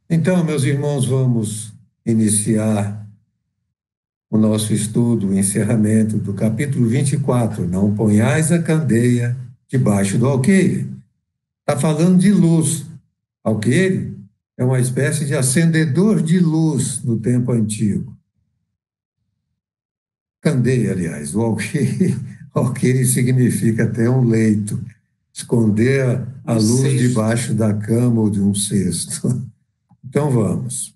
Então, meus irmãos, vamos iniciar o nosso estudo, o encerramento do capítulo 24. Não ponhais a candeia debaixo do alqueire. Está falando de luz. Alqueire é uma espécie de acendedor de luz no tempo antigo. Candeia, aliás, o alqueire, alqueire significa até um leito, esconder a luz debaixo da cama ou de um cesto. Então vamos.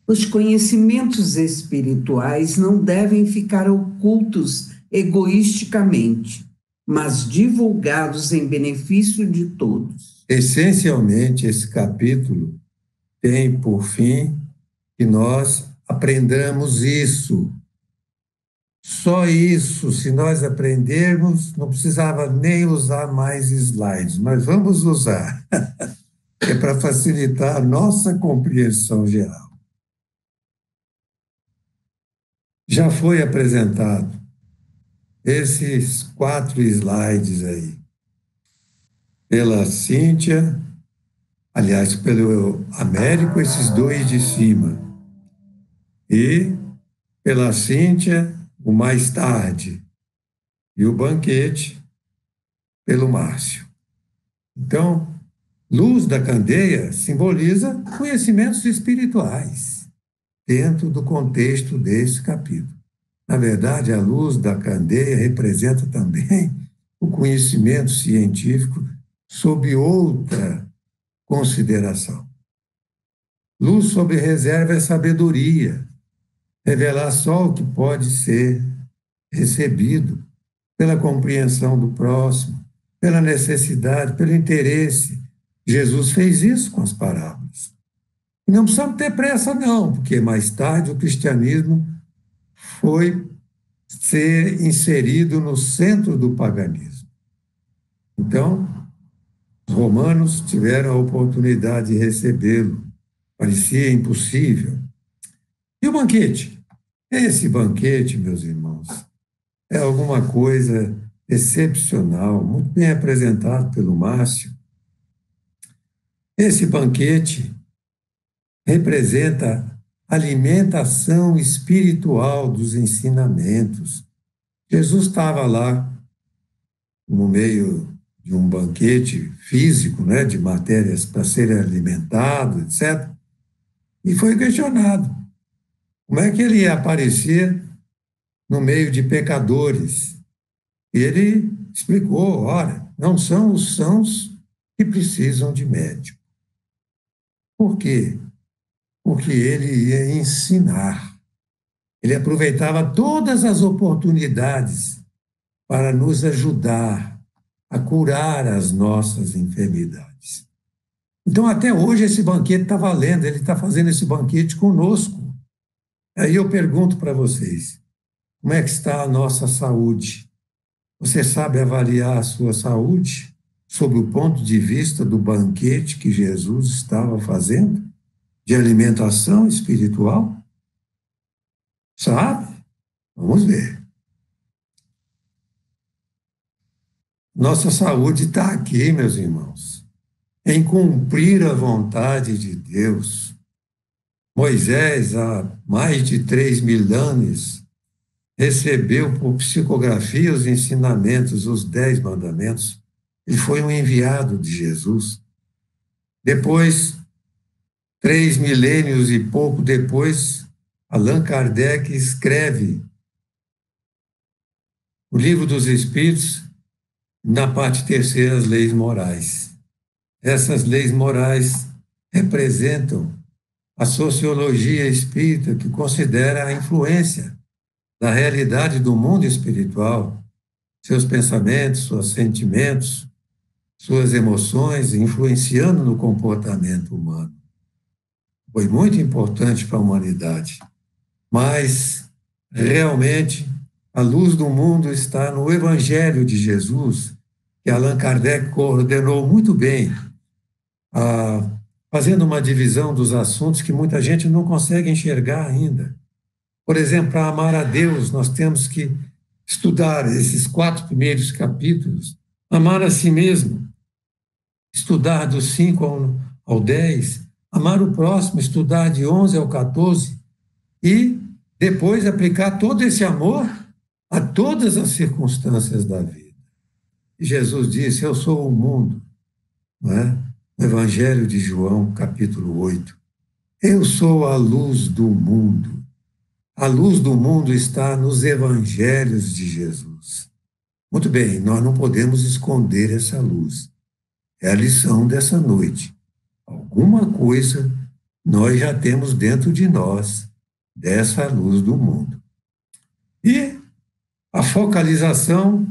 Os conhecimentos espirituais não devem ficar ocultos egoisticamente, mas divulgados em benefício de todos. Essencialmente, esse capítulo tem por fim que nós aprendamos isso. Só isso, se nós aprendermos, não precisava nem usar mais slides, mas vamos usar. É para facilitar a nossa compreensão geral. Já foi apresentado esses 4 slides aí, pela Cíntia, aliás, pelo Américo, esses 2 de cima, e pela Cíntia, o mais tarde, e o banquete pelo Márcio. Então, luz da candeia simboliza conhecimentos espirituais dentro do contexto desse capítulo. Na verdade, a luz da candeia representa também o conhecimento científico sob outra consideração. Luz sob reserva é sabedoria, revelar só o que pode ser recebido pela compreensão do próximo, pela necessidade, pelo interesse. Jesus fez isso com as parábolas. E não precisamos ter pressa, não, porque mais tarde o cristianismo foi ser inserido no centro do paganismo. Então, os romanos tiveram a oportunidade de recebê-lo. Parecia impossível. E o banquete? Esse banquete, meus irmãos, é alguma coisa excepcional, muito bem apresentado pelo Márcio. Esse banquete representa a alimentação espiritual dos ensinamentos. Jesus estava lá no meio de um banquete físico, né, de matérias para serem alimentadas, etc. E foi questionado como é que ele ia aparecer no meio de pecadores. E ele explicou, olha, não são os sãos que precisam de médico. Por quê? Porque ele ia ensinar. Ele aproveitava todas as oportunidades para nos ajudar a curar as nossas enfermidades. Então, até hoje, esse banquete está valendo, ele está fazendo esse banquete conosco. Aí eu pergunto para vocês, como é que está a nossa saúde? Você sabe avaliar a sua saúde sob o ponto de vista do banquete que Jesus estava fazendo? De alimentação espiritual? Sabe? Vamos ver. Nossa saúde está aqui, meus irmãos, em cumprir a vontade de Deus. Moisés, há mais de 3.000 anos, recebeu por psicografia os ensinamentos, os 10 mandamentos. Ele foi um enviado de Jesus. Depois, 3 milênios e pouco depois, Allan Kardec escreve o Livro dos Espíritos, na parte terceira, as leis morais. Essas leis morais representam a sociologia espírita, que considera a influência da realidade do mundo espiritual, seus pensamentos, seus sentimentos, suas emoções, influenciando no comportamento humano. Foi muito importante para a humanidade. Mas, realmente, a luz do mundo está no Evangelho de Jesus, que Allan Kardec coordenou muito bem, fazendo uma divisão dos assuntos que muita gente não consegue enxergar ainda. Por exemplo, para amar a Deus, nós temos que estudar esses 4 primeiros capítulos, amar a si mesmo, estudar do 5 ao 10, amar o próximo, estudar de 11 ao 14 e depois aplicar todo esse amor a todas as circunstâncias da vida. E Jesus disse: eu sou o mundo, não é? No Evangelho de João, capítulo 8. Eu sou a luz do mundo. A luz do mundo está nos evangelhos de Jesus. Muito bem, nós não podemos esconder essa luz. É a lição dessa noite. Alguma coisa nós já temos dentro de nós dessa luz do mundo. E a focalização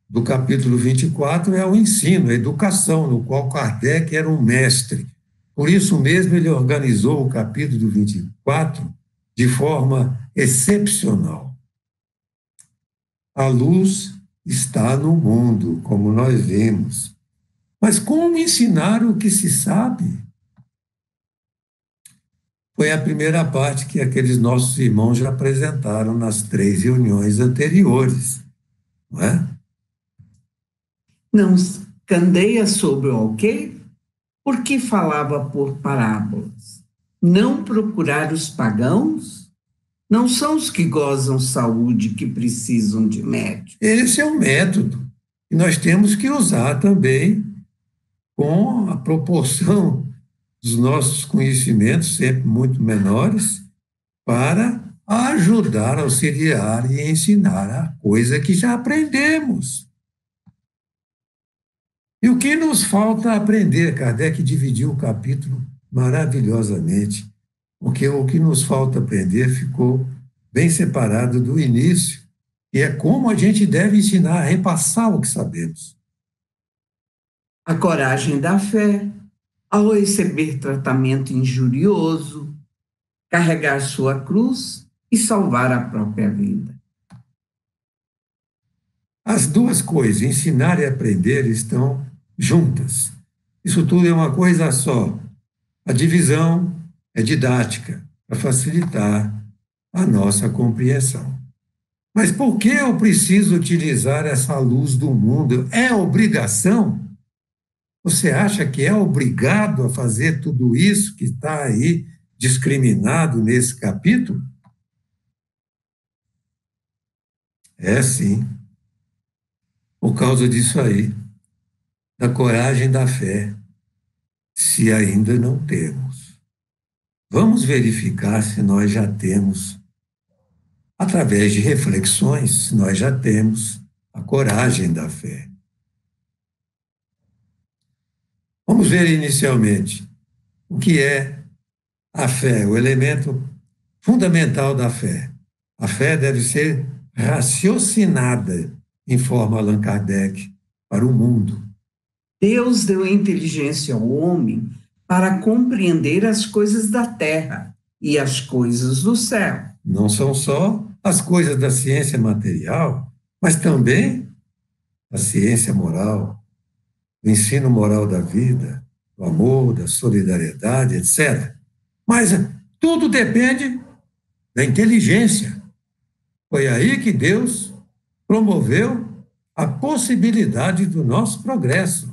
do capítulo 24 é o ensino, a educação, no qual Kardec era um mestre. Por isso mesmo ele organizou o capítulo 24 de forma excepcional. A luz está no mundo, como nós vemos. Mas como ensinar o que se sabe? Foi a primeira parte que aqueles nossos irmãos já apresentaram nas 3 reuniões anteriores, não é? Não candeia sobre o quê? Porque falava por parábolas. Não procurar os pagãos? Não são os que gozam saúde que precisam de médico. Esse é o método. E nós temos que usar também com a proporção dos nossos conhecimentos, sempre muito menores, para ajudar, auxiliar e ensinar a coisa que já aprendemos. E o que nos falta aprender? Kardec dividiu o capítulo maravilhosamente, porque o que nos falta aprender ficou bem separado do início, e é como a gente deve ensinar a repassar o que sabemos. A coragem da fé, ao receber tratamento injurioso, carregar sua cruz e salvar a própria vida. As duas coisas, ensinar e aprender, estão juntas. Isso tudo é uma coisa só. A divisão é didática, para facilitar a nossa compreensão. Mas por que eu preciso utilizar essa luz do mundo? É obrigação? Você acha que é obrigado a fazer tudo isso que está aí discriminado nesse capítulo? É sim. Por causa disso aí, da coragem da fé, se ainda não temos. Vamos verificar se nós já temos, através de reflexões, se nós já temos a coragem da fé. Vamos ver inicialmente o que é a fé, o elemento fundamental da fé. A fé deve ser raciocinada, informa Allan Kardec, para o mundo. Deus deu inteligência ao homem para compreender as coisas da terra e as coisas do céu. Não são só as coisas da ciência material, mas também a ciência moral, o ensino moral da vida, do amor, da solidariedade, etc. Mas tudo depende da inteligência. Foi aí que Deus promoveu a possibilidade do nosso progresso.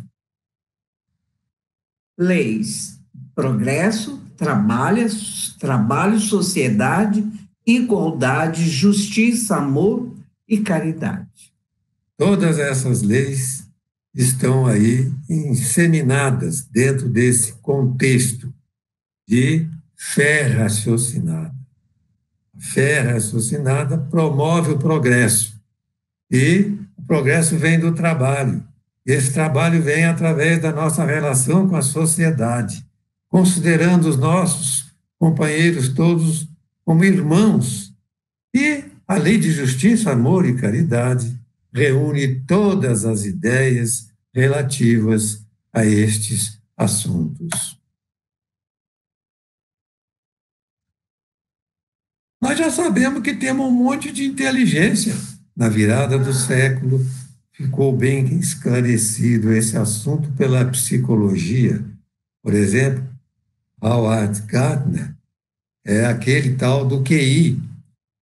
Leis, progresso, trabalho, sociedade, igualdade, justiça, amor e caridade. Todas essas leis estão aí inseminadas dentro desse contexto de fé raciocinada. A fé raciocinada promove o progresso, e o progresso vem do trabalho. Esse trabalho vem através da nossa relação com a sociedade, considerando os nossos companheiros todos como irmãos. E a lei de justiça, amor e caridade reúne todas as ideias relativas a estes assuntos. Nós já sabemos que temos um monte de inteligência. Na virada do século, ficou bem esclarecido esse assunto pela psicologia. Por exemplo, Howard Gardner é aquele tal do QI,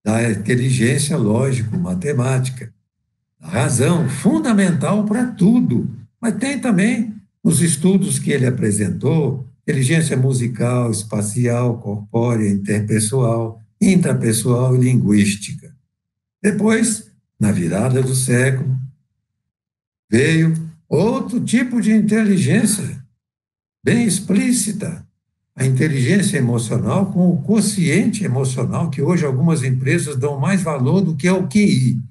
da inteligência lógico-matemática, a razão fundamental para tudo. Mas tem também Nos estudos que ele apresentou, inteligência musical, espacial, corpórea, interpessoal, intrapessoal e linguística. Depois, na virada do século, veio outro tipo de inteligência, bem explícita, a inteligência emocional com o quociente emocional, que hoje algumas empresas dão mais valor do que ao QI.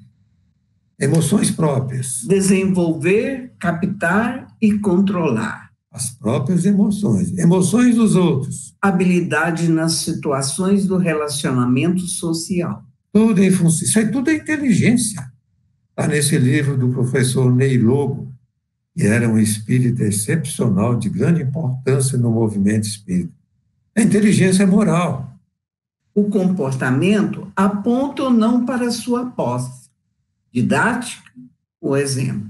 Emoções próprias. Desenvolver, captar e controlar. As próprias emoções. Emoções dos outros. Habilidade nas situações do relacionamento social. Tudo em função. Isso aí tudo é inteligência. Está nesse livro do professor Ney Lobo, que era um espírita excepcional, de grande importância no movimento espírita. A inteligência moral. O comportamento aponta ou não para a sua posse. Didática, o exemplo.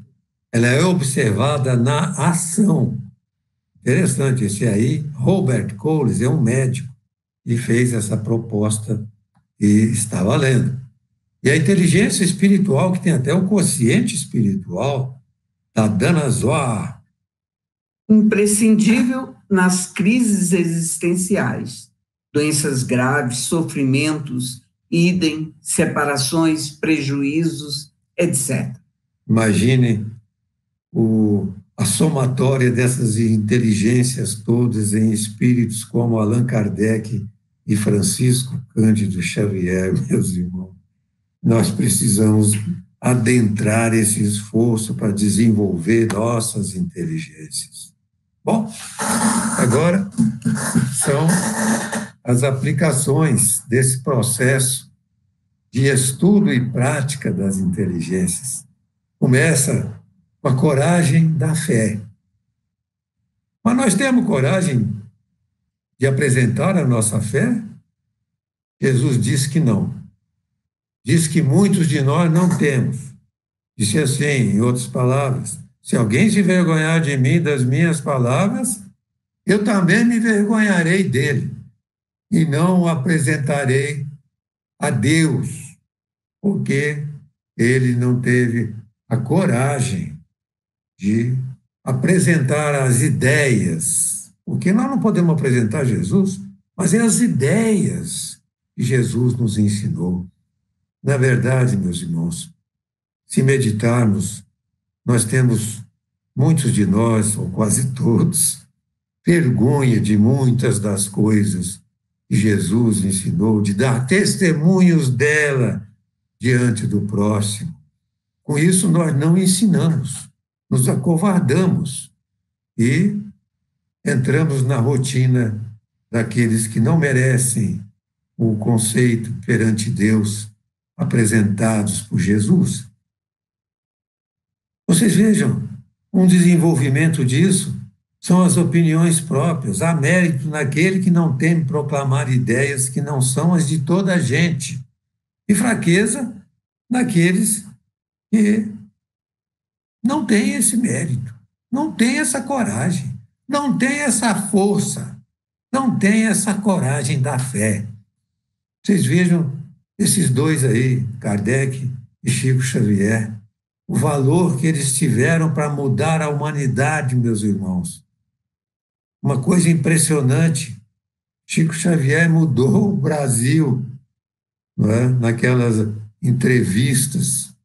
Ela é observada na ação. Interessante, esse aí, Robert Coles, é um médico, e fez essa proposta e está valendo. E a inteligência espiritual, que tem até o quociente espiritual, da Dana Zohar. Imprescindível nas crises existenciais, doenças graves, sofrimentos, idem, separações, prejuízos, etc. Imagine a somatória dessas inteligências todas em espíritos como Allan Kardec e Francisco Cândido Xavier, meus irmãos. Nós precisamos adentrar esse esforço para desenvolver nossas inteligências. Bom, agora são as aplicações desse processo de estudo e prática das inteligências. Começa com a coragem da fé. Mas nós temos coragem de apresentar a nossa fé? Jesus disse que não. Diz que muitos de nós não temos. Disse assim, em outras palavras, se alguém se envergonhar de mim, das minhas palavras, eu também me envergonharei dele e não o apresentarei a Deus, porque ele não teve a coragem de apresentar as ideias, porque nós não podemos apresentar Jesus, mas é as ideias que Jesus nos ensinou. Na verdade, meus irmãos, se meditarmos, nós temos, muitos de nós, ou quase todos, vergonha de muitas das coisas que Jesus ensinou, de dar testemunhos dela diante do próximo. Com isso, nós não ensinamos, nos acovardamos e entramos na rotina daqueles que não merecem o conceito perante Deus apresentados por Jesus. Vocês vejam, um desenvolvimento disso são as opiniões próprias. Há mérito naquele que não teme proclamar ideias que não são as de toda a gente, e fraqueza naqueles que não têm esse mérito, não têm essa coragem, não têm essa força, não têm essa coragem da fé. Vocês vejam esses dois aí, Kardec e Chico Xavier, o valor que eles tiveram para mudar a humanidade, meus irmãos. Uma coisa impressionante, Chico Xavier mudou o Brasil, não é? Naquelas entrevistas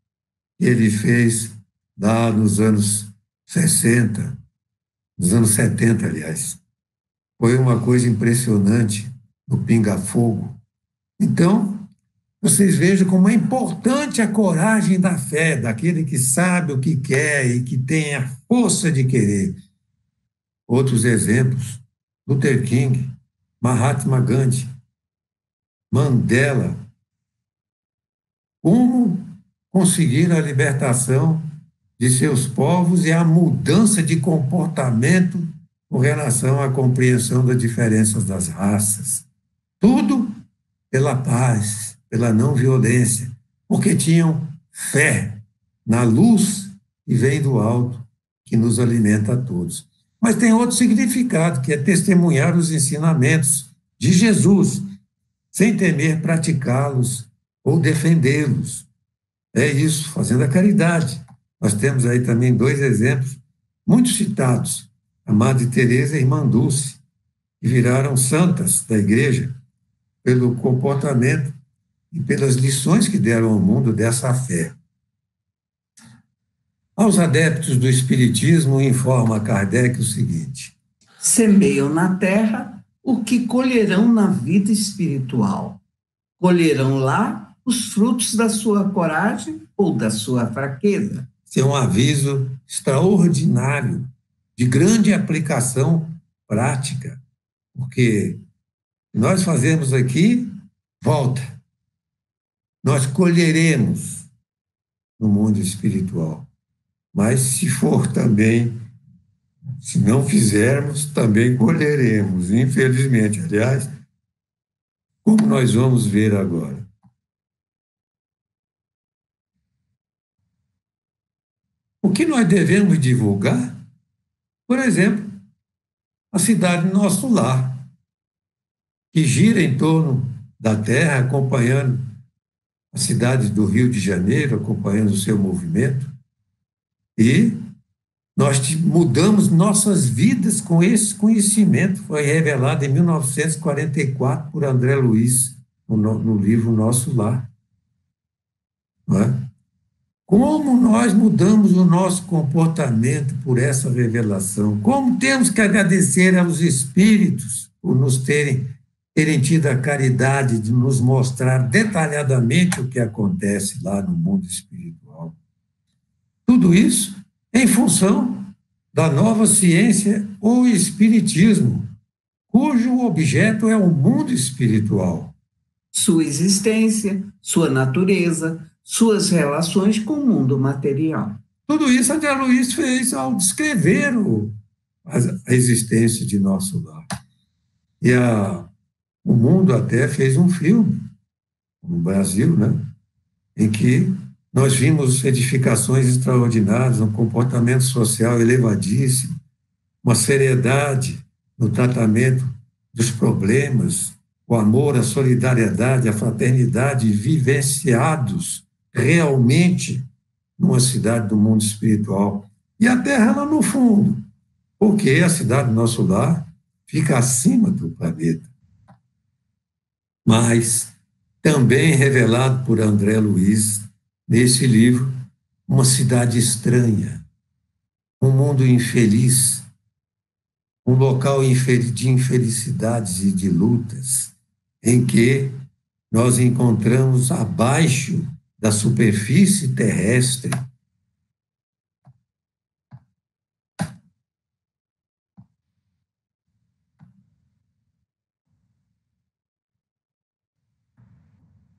que ele fez lá nos anos 60, nos anos 70, aliás. Foi uma coisa impressionante no Pinga Fogo. Então, vocês vejam como é importante a coragem da fé, daquele que sabe o que quer e que tem a força de querer. Outros exemplos, Luther King, Mahatma Gandhi, Mandela. Como conseguir a libertação de seus povos e a mudança de comportamento com relação à compreensão das diferenças das raças. Tudo pela paz, pela não violência, porque tinham fé na luz que vem do alto, que nos alimenta a todos. Mas tem outro significado, que é testemunhar os ensinamentos de Jesus, sem temer praticá-los ou defendê-los. É isso, fazendo a caridade. Nós temos aí também dois exemplos muito citados. a Madre Teresa e a Irmã Dulce, que viraram santas da igreja pelo comportamento e pelas lições que deram ao mundo dessa fé. Aos adeptos do Espiritismo, informa Kardec o seguinte: semeiam na terra o que colherão na vida espiritual. Colherão lá os frutos da sua coragem ou da sua fraqueza. Esse é um aviso extraordinário, de grande aplicação prática, porque nós fazemos aqui, volta. Nós colheremos no mundo espiritual. Mas se for também, se não fizermos, também colheremos, infelizmente. Aliás, como nós vamos ver agora. O que nós devemos divulgar? Por exemplo, a cidade Nosso Lar, que gira em torno da Terra, acompanhando a cidade do Rio de Janeiro, acompanhando o seu movimento. E nós mudamos nossas vidas com esse conhecimento. Foi revelado em 1944 por André Luiz, no livro Nosso Lar. Não é? Como nós mudamos o nosso comportamento por essa revelação? Como temos que agradecer aos espíritos por nos terem tido a caridade de nos mostrar detalhadamente o que acontece lá no mundo espiritual. Tudo isso em função da nova ciência, o espiritismo, cujo objeto é o mundo espiritual. Sua existência, sua natureza, suas relações com o mundo material. Tudo isso André Luiz fez ao descrever a existência de Nosso Lar. E o mundo até fez um filme, no Brasil, né, em que nós vimos edificações extraordinárias, um comportamento social elevadíssimo, uma seriedade no tratamento dos problemas, o amor, a solidariedade, a fraternidade vivenciados realmente numa cidade do mundo espiritual. E a Terra lá no fundo, porque a cidade Nosso Lar fica acima do planeta. Mas também revelado por André Luiz, nesse livro, uma cidade estranha, um mundo infeliz, um local de infelicidades e de lutas, em que nós encontramos abaixo da superfície terrestre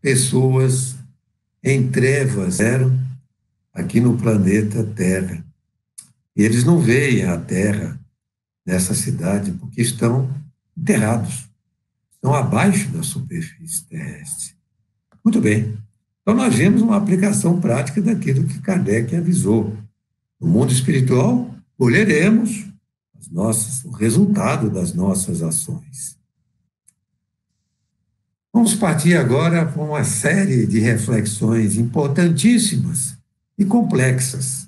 pessoas em trevas eram aqui no planeta Terra. E eles não veem a Terra nessa cidade porque estão enterrados, estão abaixo da superfície terrestre. Muito bem. Então, nós vemos uma aplicação prática daquilo que Kardec avisou. No mundo espiritual, colheremos o resultado das nossas ações. Vamos partir agora para uma série de reflexões importantíssimas e complexas,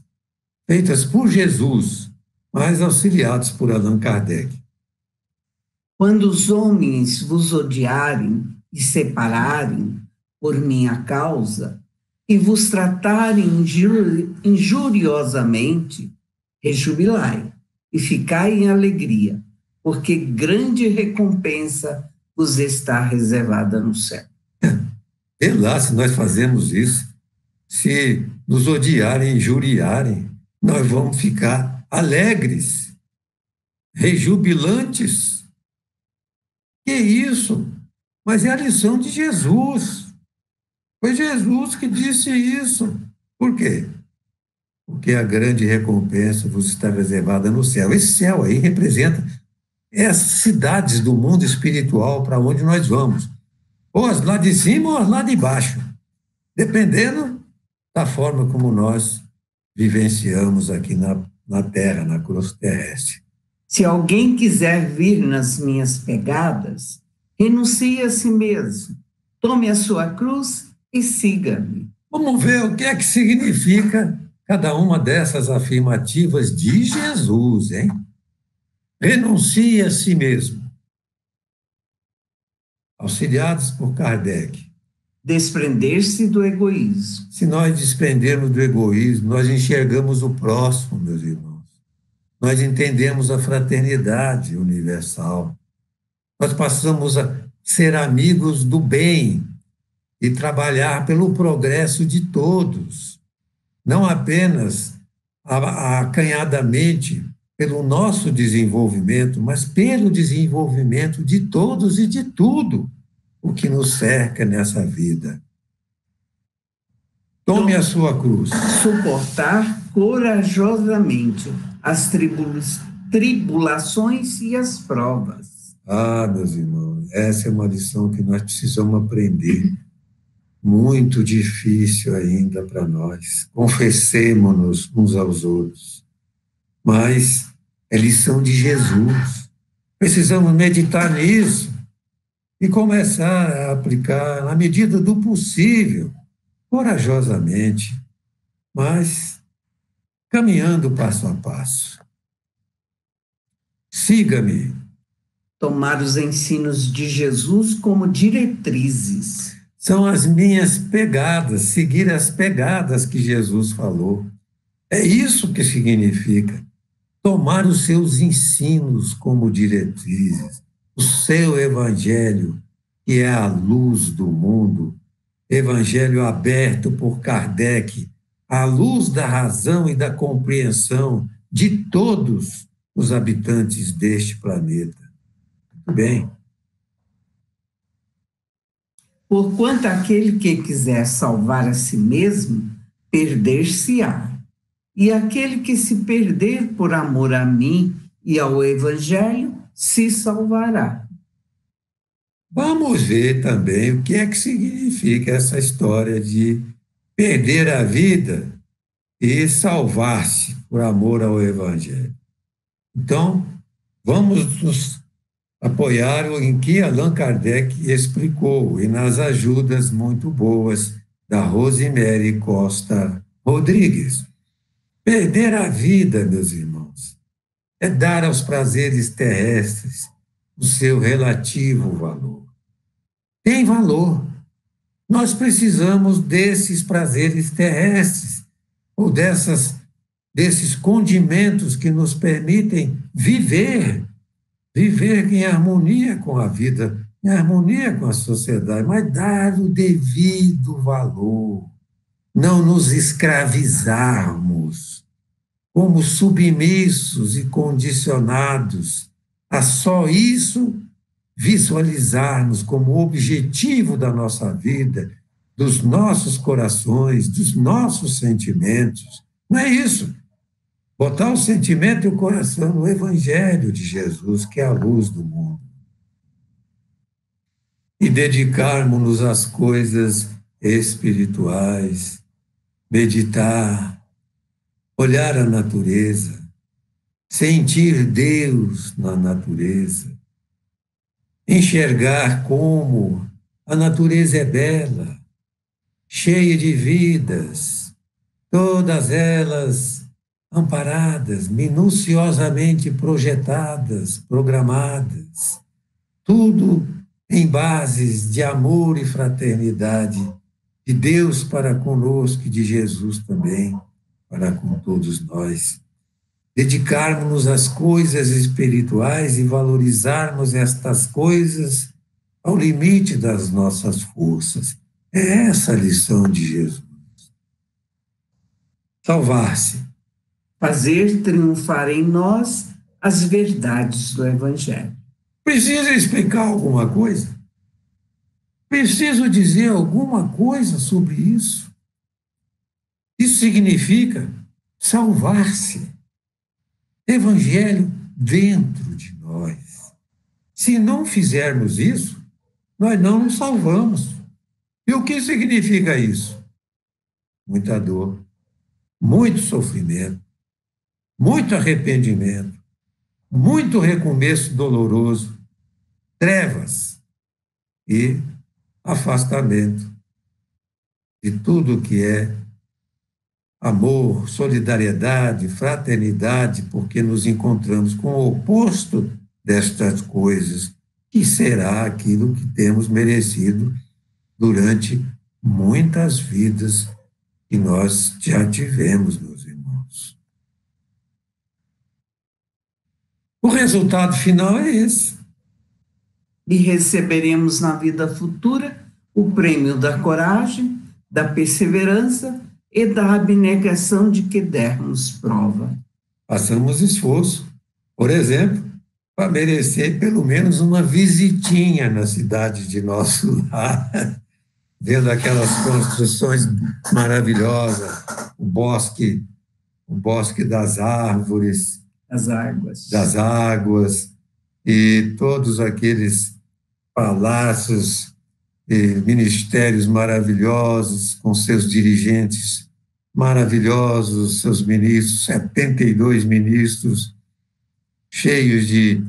feitas por Jesus, mas auxiliados por Allan Kardec. Quando os homens vos odiarem e separarem por minha causa e vos tratarem injuriosamente, rejubilai e ficai em alegria, porque grande recompensa vos está reservada no céu. Vê lá se nós fazemos isso. Se nos odiarem, injuriarem, nós vamos ficar alegres, rejubilantes. Que isso? Mas é a lição de Jesus. Foi Jesus que disse isso. Por quê? Porque a grande recompensa vos está reservada no céu. Esse céu aí representa essas cidades do mundo espiritual para onde nós vamos. Ou as lá de cima ou as lá de baixo. Dependendo da forma como nós vivenciamos aqui na Terra, na cruz terrestre. Se alguém quiser vir nas minhas pegadas, renuncie a si mesmo, tome a sua cruz e siga-me. Vamos ver o que é que significa cada uma dessas afirmativas de Jesus, hein? renuncie a si mesmo. Auxiliados por Kardec. Desprender-se do egoísmo. Se nós desprendermos do egoísmo, nós enxergamos o próximo, meus irmãos. Nós entendemos a fraternidade universal. Nós passamos a ser amigos do bem e trabalhar pelo progresso de todos, não apenas acanhadamente pelo nosso desenvolvimento, mas pelo desenvolvimento de todos e de tudo o que nos cerca nessa vida. Tome a sua cruz. Suportar corajosamente as tribulações e as provas. Ah, meus irmãos, essa é uma lição que nós precisamos aprender. Muito difícil ainda para nós. Confessemos-nos uns aos outros. Mas é lição de Jesus. Precisamos meditar nisso e começar a aplicar na medida do possível, corajosamente, mas caminhando passo a passo. Siga-me. Tomar os ensinos de Jesus como diretrizes. São as minhas pegadas, seguir as pegadas que Jesus falou. É isso que significa tomar os seus ensinos como diretrizes, o seu evangelho, que é a luz do mundo, evangelho aberto por Kardec, à luz da razão e da compreensão de todos os habitantes deste planeta. Muito bem. Porquanto aquele que quiser salvar a si mesmo, perder-se-á. E aquele que se perder por amor a mim e ao Evangelho, se salvará. Vamos ver também o que é que significa essa história de perder a vida e salvar-se por amor ao Evangelho. Então, vamos nos apoiar em que Allan Kardec explicou e nas ajudas muito boas da Rosemary Costa Rodrigues. Perder a vida, meus irmãos, é dar aos prazeres terrestres o seu relativo valor. Tem valor. Nós precisamos desses prazeres terrestres, ou desses condimentos que nos permitem viver em harmonia com a vida, em harmonia com a sociedade, mas dar o devido valor, não nos escravizarmos como submissos e condicionados a só isso visualizarmos como objetivo da nossa vida, dos nossos corações, dos nossos sentimentos. Não é isso. Botar o sentimento e o coração no Evangelho de Jesus, que é a luz do mundo. E dedicarmos-nos às coisas espirituais, meditar, olhar a natureza, sentir Deus na natureza, enxergar como a natureza é bela, cheia de vidas, todas elas amparadas, minuciosamente projetadas, programadas, tudo em bases de amor e fraternidade, de Deus para conosco e de Jesus também para com todos nós. Dedicarmos-nos às coisas espirituais e valorizarmos estas coisas ao limite das nossas forças. É essa a lição de Jesus. Salvar-se. Fazer triunfar em nós as verdades do Evangelho. Preciso explicar alguma coisa? Preciso dizer alguma coisa sobre isso? Isso significa salvar-se. Evangelho dentro de nós. Se não fizermos isso, nós não nos salvamos. E o que significa isso? Muita dor, muito sofrimento, muito arrependimento, muito recomeço doloroso, trevas e afastamento de tudo que é amor, solidariedade, fraternidade, porque nos encontramos com o oposto destas coisas, que será aquilo que temos merecido durante muitas vidas que nós já tivemos, meus irmãos. O resultado final é esse. E receberemos na vida futura o prêmio da coragem, da perseverança e da abnegação de que dermos prova. Façamos esforço, por exemplo, para merecer pelo menos uma visitinha na cidade de nosso lar, vendo aquelas construções maravilhosas, o bosque das árvores, das águas, e todos aqueles palácios e ministérios maravilhosos, com seus dirigentes maravilhosos, seus ministros, 72 ministros, cheios de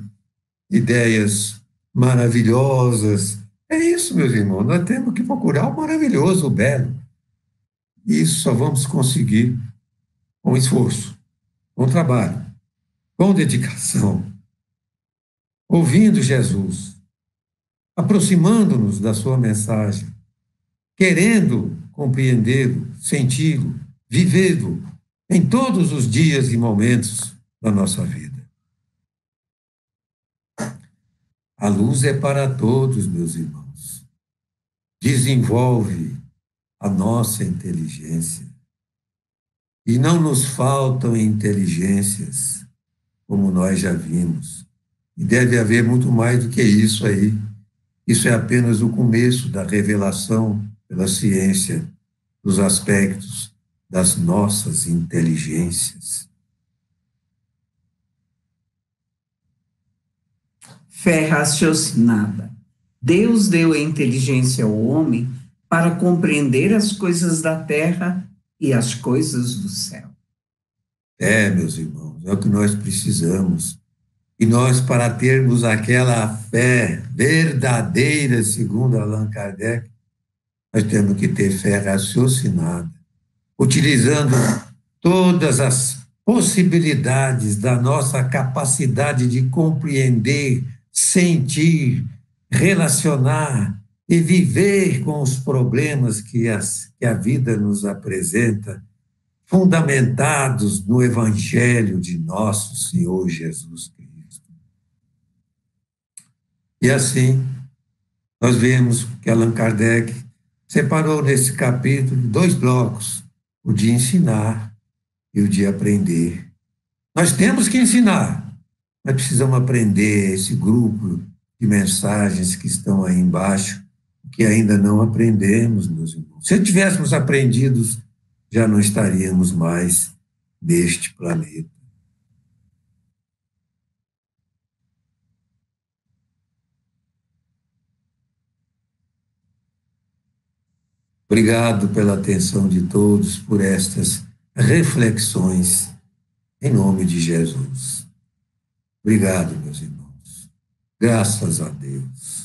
ideias maravilhosas. É isso, meus irmãos, nós temos que procurar o maravilhoso, o belo. E isso só vamos conseguir com esforço, com trabalho, com dedicação, ouvindo Jesus, aproximando-nos da sua mensagem, querendo compreendê-lo, senti-lo, vivê-lo em todos os dias e momentos da nossa vida. A luz é para todos, meus irmãos. Desenvolve a nossa inteligência. E não nos faltam inteligências, como nós já vimos. E deve haver muito mais do que isso aí. Isso é apenas o começo da revelação pela ciência dos aspectos das nossas inteligências. Fé raciocinada. Deus deu a inteligência ao homem para compreender as coisas da terra e as coisas do céu. Meus irmãos, é o que nós precisamos. E nós, para termos aquela fé verdadeira, segundo Allan Kardec, nós temos que ter fé raciocinada, utilizando todas as possibilidades da nossa capacidade de compreender, sentir, relacionar e viver com os problemas que a vida nos apresenta, fundamentados no Evangelho de nosso Senhor Jesus Cristo. E assim, nós vemos que Allan Kardec separou nesse capítulo 2 blocos, o de ensinar e o de aprender. Nós temos que ensinar, nós precisamos aprender esse grupo de mensagens que estão aí embaixo, que ainda não aprendemos, meus irmãos. Se tivéssemos aprendido, já não estaríamos mais neste planeta. Obrigado pela atenção de todos, por estas reflexões, em nome de Jesus. Obrigado, meus irmãos. Graças a Deus.